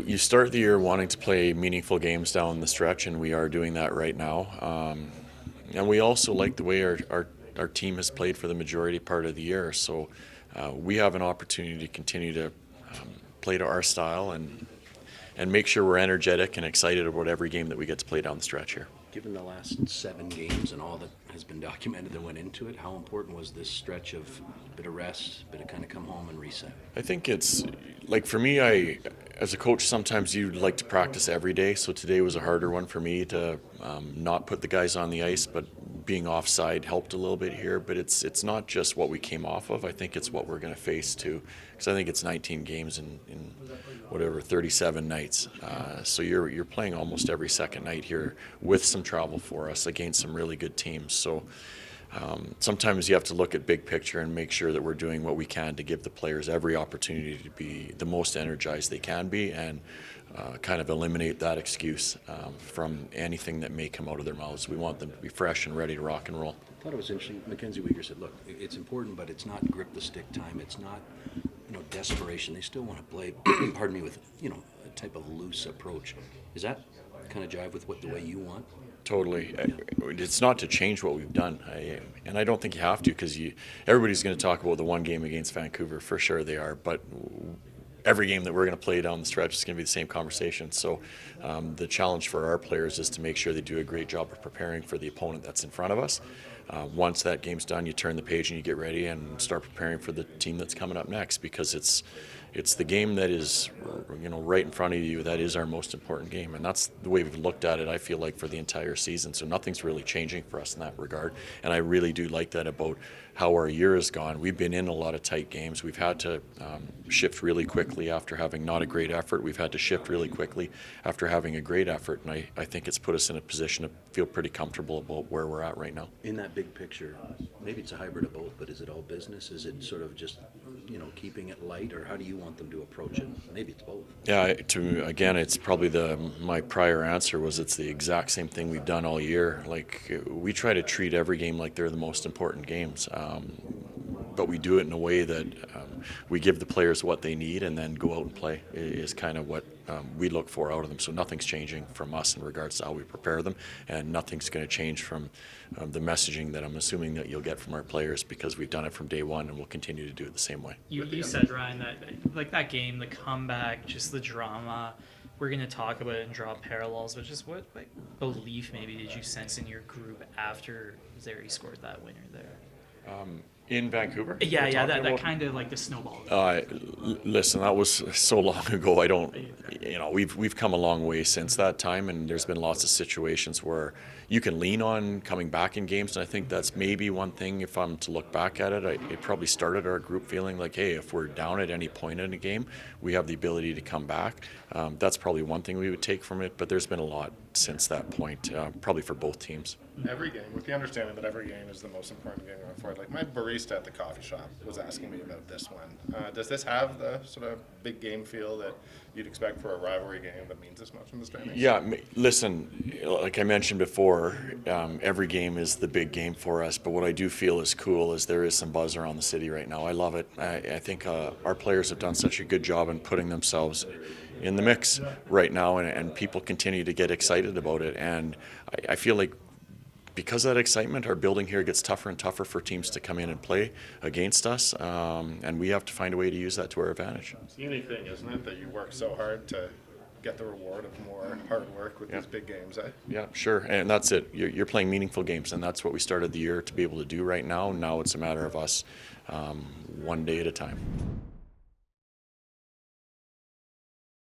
You start the year wanting to play meaningful games down the stretch, and we are doing that right now. And we also like the way our team has played for the majority part of the year. So we have an opportunity to continue to play to our style and make sure we're energetic and excited about every game that we get to play down the stretch here. Given the last 7 games and all that has been documented that went into it, how important was this stretch of a bit of rest, a bit of kind of come home and reset? I think it's like for me, as a coach, sometimes you'd like to practice every day. So today was a harder one for me to not put the guys on the ice, but being offside helped a little bit here. But it's not just what we came off of. I think it's what we're going to face too, because I think it's 19 games in whatever 37 nights. So you're playing almost every second night here with some travel for us against some really good teams. So. Sometimes you have to look at big picture and make sure that we're doing what we can to give the players every opportunity to be the most energized they can be and kind of eliminate that excuse from anything that may come out of their mouths. We want them to be fresh and ready to rock and roll. I thought it was interesting. Mackenzie Weegar said, look, it's important, but it's not grip the stick time. It's not, desperation. They still want to play, pardon me, with, a type of loose approach. Is that kind of jive with the way you want? Totally. It's not to change what we've done, and I don't think you have to, because everybody's going to talk about the one game against Vancouver. For sure they are, but every game that we're going to play down the stretch is going to be the same conversation. So the challenge for our players is to make sure they do a great job of preparing for the opponent that's in front of us. Once that game's done, you turn the page and you get ready and start preparing for the team that's coming up next, because it's the game that is right in front of you that is our most important game, and that's the way we've looked at it, I feel like, for the entire season. So nothing's really changing for us in that regard, and I really do like that about how our year has gone. We've been in a lot of tight games. We've had to shift really quickly after having not a great effort. We've had to shift really quickly after having a great effort, and I think it's put us in a position to feel pretty comfortable about where we're at right now. In that big picture, maybe it's a hybrid of both, but is it all business? Is it sort of just keeping it light, or how do you want them to approach it? Maybe it's both. Yeah, again, it's probably my prior answer was it's the exact same thing we've done all year. Like, we try to treat every game like they're the most important games, but we do it in a way that we give the players what they need and then go out and play is kind of what we look for out of them. So nothing's changing from us in regards to how we prepare them, and nothing's going to change from the messaging that I'm assuming that you'll get from our players, because we've done it from day one and we'll continue to do it the same way. You said, Ryan, that like that game, the comeback, just the drama, we're going to talk about it and draw parallels, but just what belief maybe did you sense in your group after Zary scored that winner there? In Vancouver? Yeah, that kind of like the snowball. Listen, that was so long ago. We've come a long way since that time, and there's been lots of situations where you can lean on coming back in games, and I think that's maybe one thing. If I'm to look back at it, it probably started our group feeling like, hey, if we're down at any point in a game, we have the ability to come back. That's probably one thing we would take from it, but there's been a lot since that point, probably for both teams. Every game, with the understanding that every game is the most important game going forward. Like, my barista at the coffee shop was asking me about this one. Does this have the sort of big game feel that you'd expect for a rivalry game that means this much in the standings? Yeah, listen, like I mentioned before, every game is the big game for us, but what I do feel is cool is there is some buzz around the city right now. I love it. I think our players have done such a good job in putting themselves in the mix right now, and people continue to get excited about it, and I feel like because of that excitement, our building here gets tougher and tougher for teams to come in and play against us, and we have to find a way to use that to our advantage. It's the only thing, isn't it, that you work so hard to get the reward of more hard work with these big games, eh? Yeah, sure, and that's it. You're playing meaningful games, and that's what we started the year to be able to do right now. Now it's a matter of us one day at a time.